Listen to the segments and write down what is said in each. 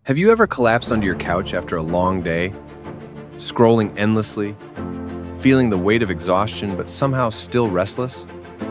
Have you ever collapsed onto your couch after a long day, scrolling endlessly, feeling the weight of exhaustion but somehow still restless?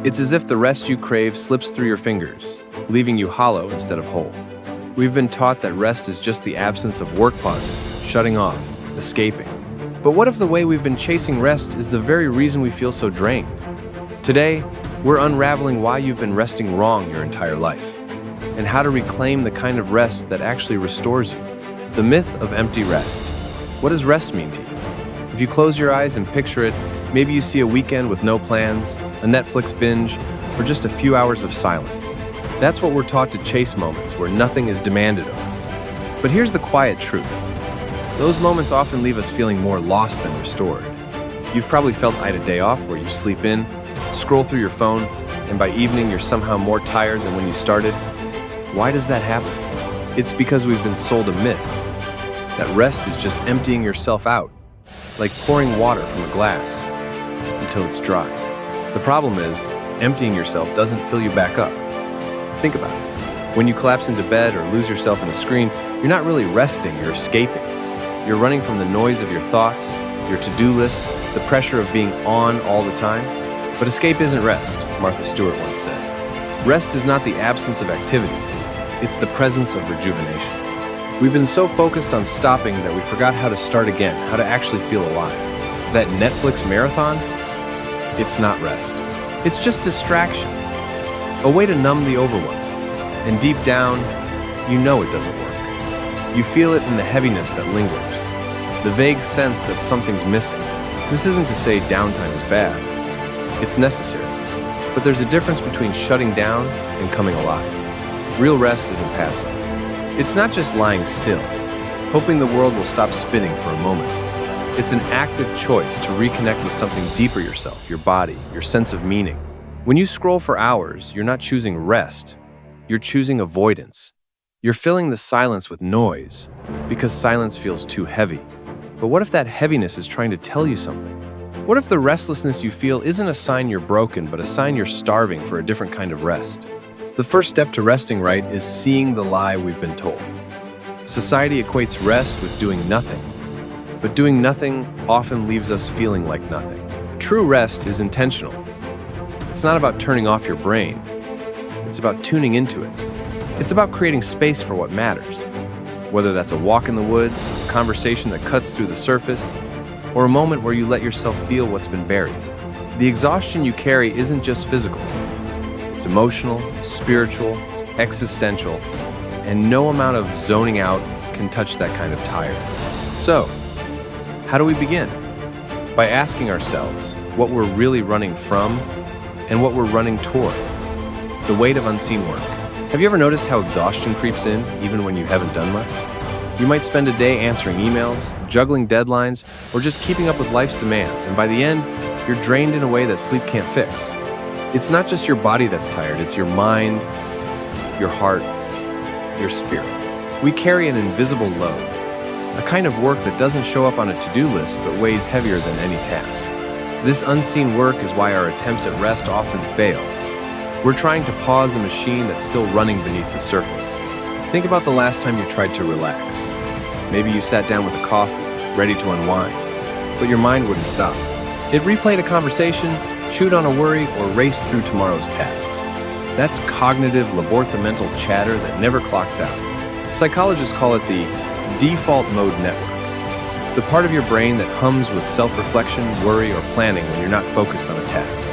It's as if the rest you crave slips through your fingers, leaving you hollow instead of whole. We've been taught that rest is just the absence of work pausing, shutting off, escaping. But what if the way we've been chasing rest is the very reason we feel so drained? Today, we're unraveling why you've been resting wrong your entire life, and how to reclaim the kind of rest that actually restores you. The myth of empty rest. What does rest mean to you? If you close your eyes and picture it, maybe you see a weekend with no plans, a Netflix binge, or just a few hours of silence. That's what we're taught to chase, moments where nothing is demanded of us. But here's the quiet truth. Those moments often leave us feeling more lost than restored. You've probably felt I had a day off where you sleep in, scroll through your phone, and by evening you're somehow more tired than when you started. Why does that happen? It's because we've been sold a myth that rest is just emptying yourself out, like pouring water from a glass until it's dry. The problem is, emptying yourself doesn't fill you back up. Think about it. When you collapse into bed or lose yourself in a screen, you're not really resting, you're escaping. You're running from the noise of your thoughts, your to-do list, the pressure of being on all the time. But escape isn't rest, Martha Stewart once said. Rest is not the absence of activity. It's the presence of rejuvenation. We've been so focused on stopping that we forgot how to start again, how to actually feel alive. That Netflix marathon? It's not rest. It's just distraction. A way to numb the overwhelm. And deep down, you know it doesn't work. You feel it in the heaviness that lingers. The vague sense that something's missing. This isn't to say downtime is bad. It's necessary. But there's a difference between shutting down and coming alive. Real rest isn't passive. It's not just lying still, hoping the world will stop spinning for a moment. It's an active choice to reconnect with something deeper yourself, your body, your sense of meaning. When you scroll for hours, you're not choosing rest, you're choosing avoidance. You're filling the silence with noise because silence feels too heavy. But what if that heaviness is trying to tell you something? What if the restlessness you feel isn't a sign you're broken, but a sign you're starving for a different kind of rest? The first step to resting right is seeing the lie we've been told. Society equates rest with doing nothing, but doing nothing often leaves us feeling like nothing. True rest is intentional. It's not about turning off your brain. It's about tuning into it. It's about creating space for what matters. Whether that's a walk in the woods, a conversation that cuts through the surface, or a moment where you let yourself feel what's been buried. The exhaustion you carry isn't just physical. It's emotional, spiritual, existential, and no amount of zoning out can touch that kind of tired. So, how do we begin? By asking ourselves what we're really running from and what we're running toward. The weight of unseen work. Have you ever noticed how exhaustion creeps in even when you haven't done much? You might spend a day answering emails, juggling deadlines, or just keeping up with life's demands, and by the end, you're drained in a way that sleep can't fix. It's not just your body that's tired, it's your mind, your heart, your spirit. We carry an invisible load, a kind of work that doesn't show up on a to-do list but weighs heavier than any task. This unseen work is why our attempts at rest often fail. We're trying to pause a machine that's still running beneath the surface. Think about the last time you tried to relax. Maybe you sat down with a coffee, ready to unwind, but your mind wouldn't stop. It replayed a conversation, chewed on a worry, or raced through tomorrow's tasks. That's cognitive laborthamental chatter that never clocks out. Psychologists call it the default mode network, the part of your brain that hums with self-reflection, worry, or planning when you're not focused on a task.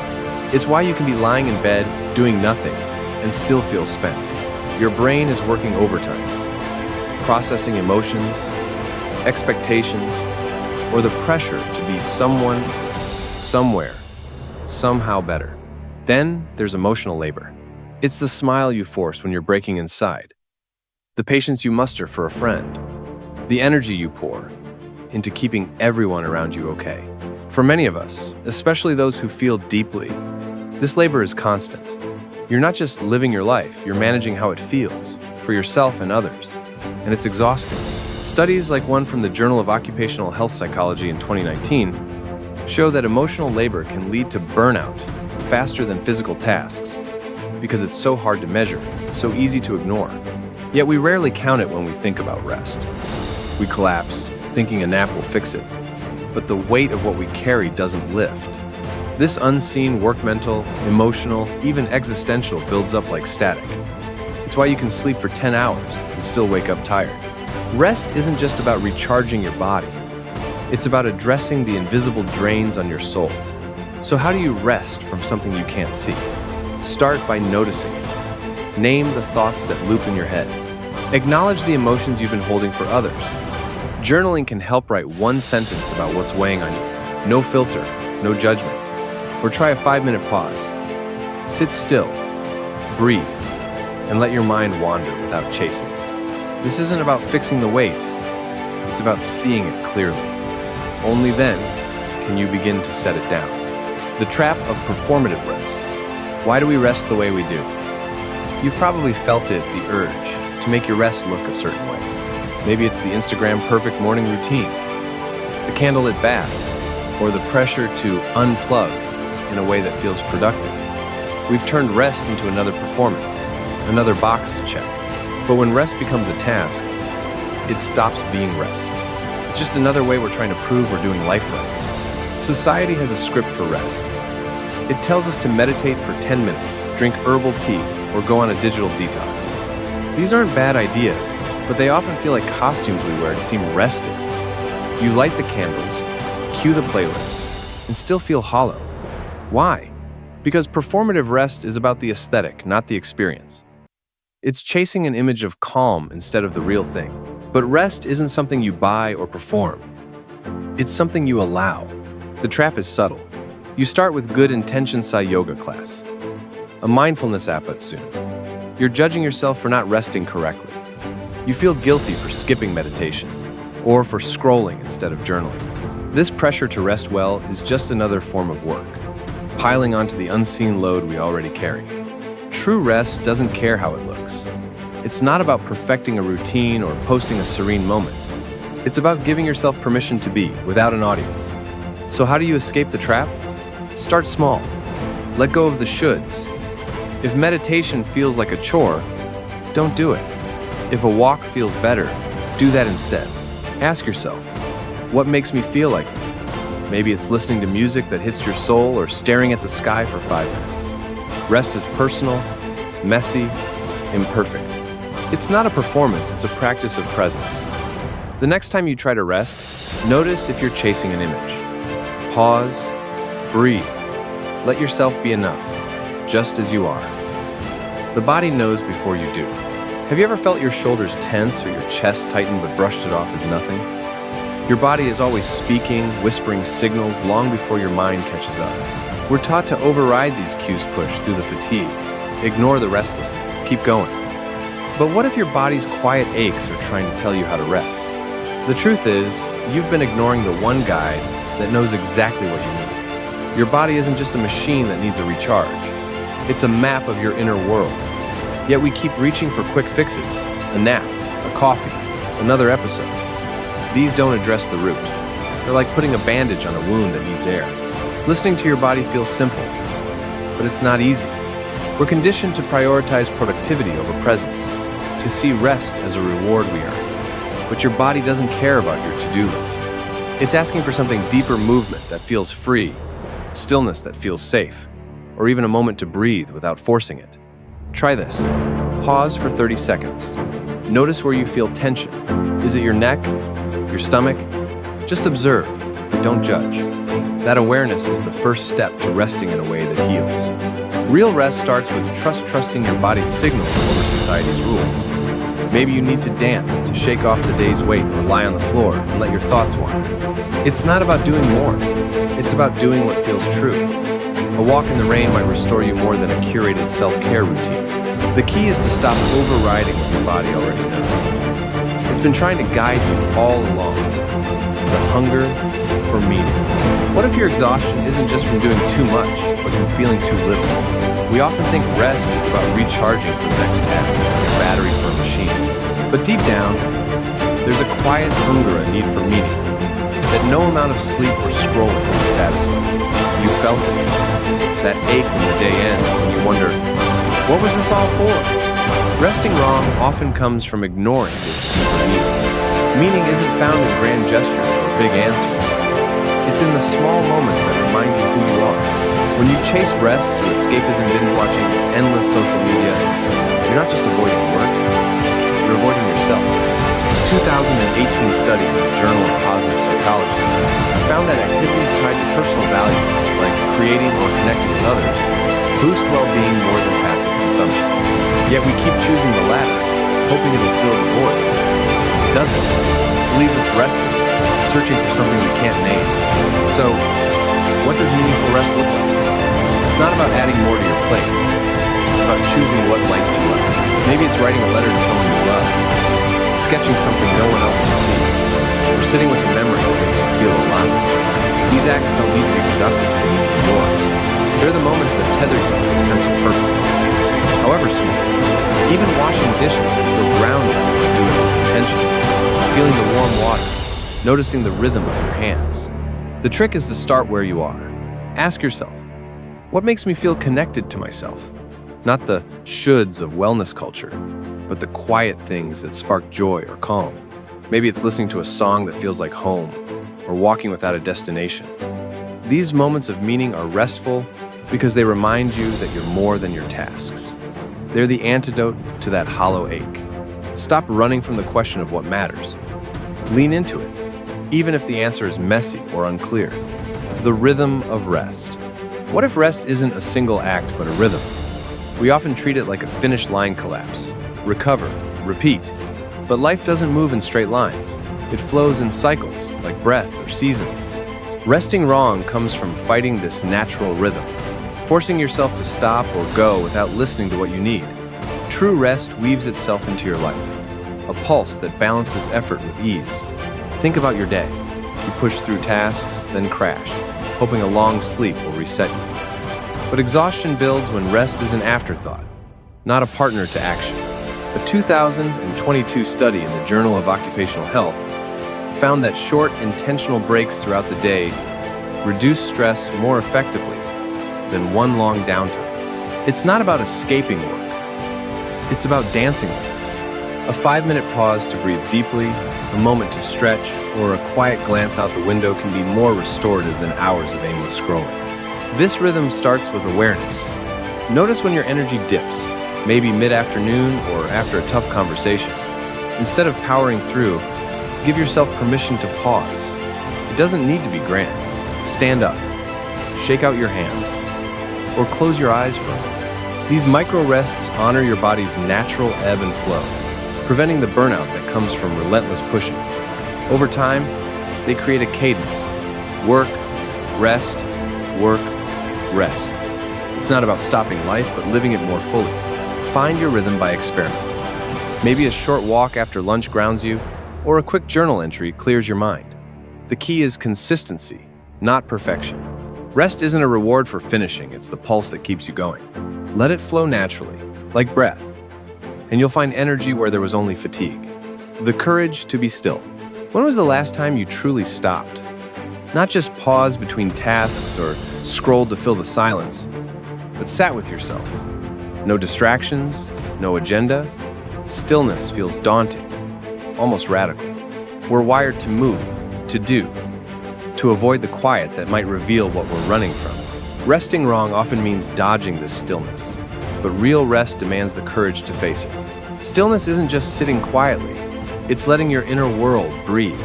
It's why you can be lying in bed, doing nothing, and still feel spent. Your brain is working overtime, processing emotions, expectations, or the pressure to be someone, somewhere, somehow better. Then there's emotional labor. It's the smile you force when you're breaking inside, the patience you muster for a friend, the energy you pour into keeping everyone around you okay. For many of us, especially those who feel deeply, this labor is constant. You're not just living your life, you're managing how it feels, for yourself and others. And it's exhausting. Studies like one from the Journal of Occupational Health Psychology in 2019 show that emotional labor can lead to burnout faster than physical tasks because it's so hard to measure, so easy to ignore. Yet we rarely count it when we think about rest. We collapse, thinking a nap will fix it, but the weight of what we carry doesn't lift. This unseen work mental, emotional, even existential builds up like static. It's why you can sleep for 10 hours and still wake up tired. Rest isn't just about recharging your body. It's about addressing the invisible drains on your soul. So how do you rest from something you can't see? Start by noticing it. Name the thoughts that loop in your head. Acknowledge the emotions you've been holding for others. Journaling can help write one sentence about what's weighing on you. No filter, no judgment. Or try a 5-minute pause. Sit still, breathe, and let your mind wander without chasing it. This isn't about fixing the weight. It's about seeing it clearly. Only then can you begin to set it down. The trap of performative rest. Why do we rest the way we do? You've probably felt it, the urge to make your rest look a certain way. Maybe it's the Instagram perfect morning routine, the candlelit bath, or the pressure to unplug in a way that feels productive. We've turned rest into another performance, another box to check. But when rest becomes a task, it stops being rest. It's just another way we're trying to prove we're doing life right. Society has a script for rest. It tells us to meditate for 10 minutes, drink herbal tea, or go on a digital detox. These aren't bad ideas, but they often feel like costumes we wear to seem rested. You light the candles, cue the playlist, and still feel hollow. Why? Because performative rest is about the aesthetic, not the experience. It's chasing an image of calm instead of the real thing. But rest isn't something you buy or perform. It's something you allow. The trap is subtle. You start with good intention Sai yoga class, a mindfulness app at soon. You're judging yourself for not resting correctly. You feel guilty for skipping meditation or for scrolling instead of journaling. This pressure to rest well is just another form of work, piling onto the unseen load we already carry. True rest doesn't care how it looks. It's not about perfecting a routine or posting a serene moment. It's about giving yourself permission to be without an audience. So how do you escape the trap? Start small. Let go of the shoulds. If meditation feels like a chore, don't do it. If a walk feels better, do that instead. Ask yourself, what makes me feel like me? Maybe it's listening to music that hits your soul or staring at the sky for 5 minutes. Rest is personal, messy, imperfect. It's not a performance, it's a practice of presence. The next time you try to rest, notice if you're chasing an image. Pause, breathe, let yourself be enough, just as you are. The body knows before you do. Have you ever felt your shoulders tense or your chest tighten but brushed it off as nothing? Your body is always speaking, whispering signals long before your mind catches up. We're taught to override these cues pushed through the fatigue, ignore the restlessness, keep going. But what if your body's quiet aches are trying to tell you how to rest? The truth is, you've been ignoring the one guide that knows exactly what you need. Your body isn't just a machine that needs a recharge. It's a map of your inner world. Yet we keep reaching for quick fixes, a nap, a coffee, another episode. These don't address the root. They're like putting a bandage on a wound that needs air. Listening to your body feels simple, but it's not easy. We're conditioned to prioritize productivity over presence, to see rest as a reward we earn. But your body doesn't care about your to-do list. It's asking for something deeper: movement that feels free, stillness that feels safe, or even a moment to breathe without forcing it. Try this. Pause for 30 seconds. Notice where you feel tension. Is it your neck? Your stomach? Just observe. Don't judge. That awareness is the first step to resting in a way that heals. Real rest starts with trusting your body's signals over society's rules. Maybe you need to dance to shake off the day's weight or lie on the floor and let your thoughts wander. It's not about doing more. It's about doing what feels true. A walk in the rain might restore you more than a curated self-care routine. The key is to stop overriding what your body already knows. It's been trying to guide you all along. The hunger for meaning. What if your exhaustion isn't just from doing too much, but from feeling too little? We often think rest is about recharging for the next task, like a battery for a machine. But deep down, there's a quiet hunger, a need for meaning, that no amount of sleep or scrolling can satisfy. You felt it. That ache when the day ends, and you wonder, what was this all for? Resting wrong often comes from ignoring this deeper meaning. Meaning isn't found in grand gestures or big answers. It's in the small moments that remind you who you are. When you chase rest through escapism, binge watching, endless social media, you're not just avoiding work, you're avoiding yourself. A 2018 study in the Journal of Positive Psychology found that activities tied to personal values, like creating or connecting with others, boost well-being more than passive consumption. Yet we keep choosing the latter, hoping it'll fill the void. It doesn't. It leaves us restless, searching for something we can't name. So, what does meaningful rest look like? It's not about adding more to your plate. It's about choosing what lights you up. Maybe it's writing a letter to someone you love, sketching something no one else can see, or sitting with a memory that makes you feel alive. These acts don't need to be productive, they need to be yours. They're the moments that tether you to a sense of purpose. However small, even washing dishes can feel grounding when you do it with intention. Feeling the warm water, noticing the rhythm of your hands. The trick is to start where you are. Ask yourself, what makes me feel connected to myself? Not the shoulds of wellness culture, but the quiet things that spark joy or calm. Maybe it's listening to a song that feels like home, or walking without a destination. These moments of meaning are restful because they remind you that you're more than your tasks. They're the antidote to that hollow ache. Stop running from the question of what matters. Lean into it, even if the answer is messy or unclear. The rhythm of rest. What if rest isn't a single act but a rhythm? We often treat it like a finish line collapse. Recover, repeat. But life doesn't move in straight lines. It flows in cycles, like breath or seasons. Resting wrong comes from fighting this natural rhythm, forcing yourself to stop or go without listening to what you need. True rest weaves itself into your life, a pulse that balances effort with ease. Think about your day. You push through tasks, then crash, hoping a long sleep will reset you. But exhaustion builds when rest is an afterthought, not a partner to action. A 2022 study in the Journal of Occupational Health found that short, intentional breaks throughout the day reduce stress more effectively than one long downtime. It's not about escaping work. It's about dancing with it. A 5-minute pause to breathe deeply, a moment to stretch, or a quiet glance out the window can be more restorative than hours of aimless scrolling. This rhythm starts with awareness. Notice when your energy dips, maybe mid-afternoon or after a tough conversation. Instead of powering through, give yourself permission to pause. It doesn't need to be grand. Stand up, shake out your hands, or close your eyes for a moment. These micro rests honor your body's natural ebb and flow, preventing the burnout that comes from relentless pushing. Over time, they create a cadence. Work, rest, work, rest. It's not about stopping life, but living it more fully. Find your rhythm by experimenting. Maybe a short walk after lunch grounds you, or a quick journal entry clears your mind. The key is consistency, not perfection. Rest isn't a reward for finishing, it's the pulse that keeps you going. Let it flow naturally, like breath, and you'll find energy where there was only fatigue. The courage to be still. When was the last time you truly stopped? Not just paused between tasks or scrolled to fill the silence, but sat with yourself. No distractions, no agenda. Stillness feels daunting, almost radical. We're wired to move, to do, to avoid the quiet that might reveal what we're running from. Resting wrong often means dodging this stillness, but real rest demands the courage to face it. Stillness isn't just sitting quietly, it's letting your inner world breathe.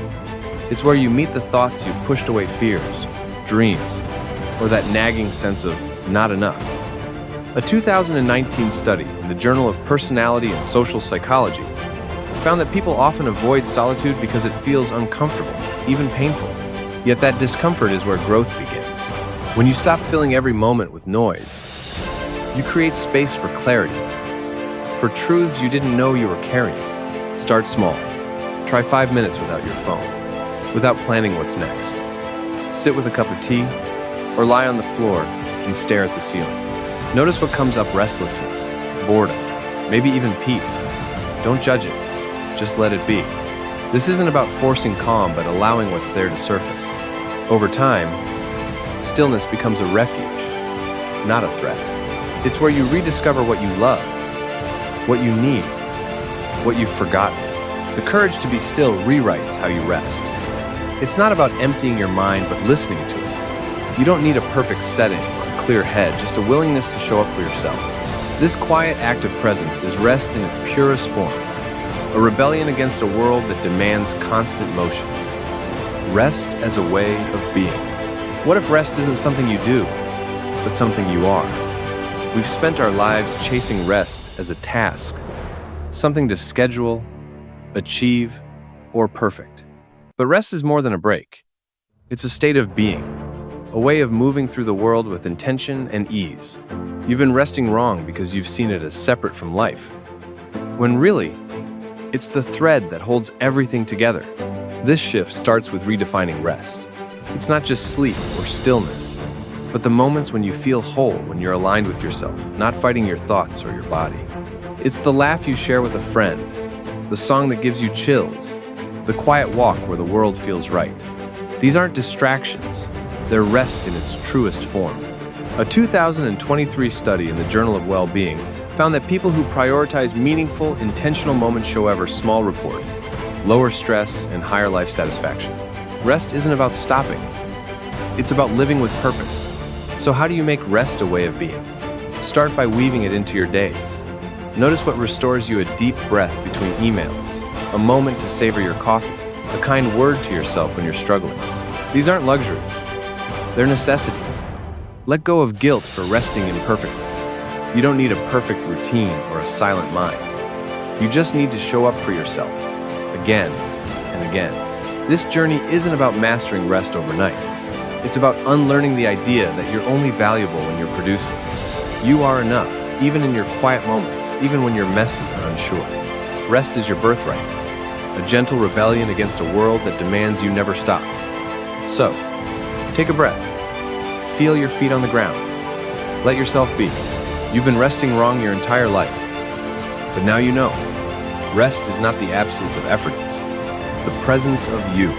It's where you meet the thoughts you've pushed away, fears, dreams, or that nagging sense of not enough. A 2019 study in the Journal of Personality and Social Psychology found that people often avoid solitude because it feels uncomfortable, even painful. Yet that discomfort is where growth begins. When you stop filling every moment with noise, you create space for clarity, for truths you didn't know you were carrying. Start small. Try 5 minutes without your phone, without planning what's next. Sit with a cup of tea, or lie on the floor and stare at the ceiling. Notice what comes up: restlessness, boredom, maybe even peace. Don't judge it, just let it be. This isn't about forcing calm, but allowing what's there to surface. Over time, stillness becomes a refuge, not a threat. It's where you rediscover what you love, what you need, what you've forgotten. The courage to be still rewrites how you rest. It's not about emptying your mind, but listening to it. You don't need a perfect setting or a clear head, just a willingness to show up for yourself. This quiet act of presence is rest in its purest form, a rebellion against a world that demands constant motion. Rest as a way of being. What if rest isn't something you do, but something you are? We've spent our lives chasing rest as a task, something to schedule, achieve, or perfect. But rest is more than a break. It's a state of being, a way of moving through the world with intention and ease. You've been resting wrong because you've seen it as separate from life, when really, it's the thread that holds everything together. This shift starts with redefining rest. It's not just sleep or stillness, but the moments when you feel whole, when you're aligned with yourself, not fighting your thoughts or your body. It's the laugh you share with a friend, the song that gives you chills, the quiet walk where the world feels right. These aren't distractions, they're rest in its truest form. A 2023 study in the Journal of Well-Being found that people who prioritize meaningful, intentional moments show ever small report, lower stress, and higher life satisfaction. Rest isn't about stopping, it's about living with purpose. So how do you make rest a way of being? Start by weaving it into your days. Notice what restores you a deep breath between emails, a moment to savor your coffee, a kind word to yourself when you're struggling. These aren't luxuries, they're necessities. Let go of guilt for resting imperfectly. You don't need a perfect routine or a silent mind. You just need to show up for yourself, again and again. This journey isn't about mastering rest overnight. It's about unlearning the idea that you're only valuable when you're producing. You are enough, even in your quiet moments, even when you're messy or unsure. Rest is your birthright, a gentle rebellion against a world that demands you never stop. So, take a breath. Feel your feet on the ground. Let yourself be. You've been resting wrong your entire life. But now you know, rest is not the absence of effort, it's the presence of you.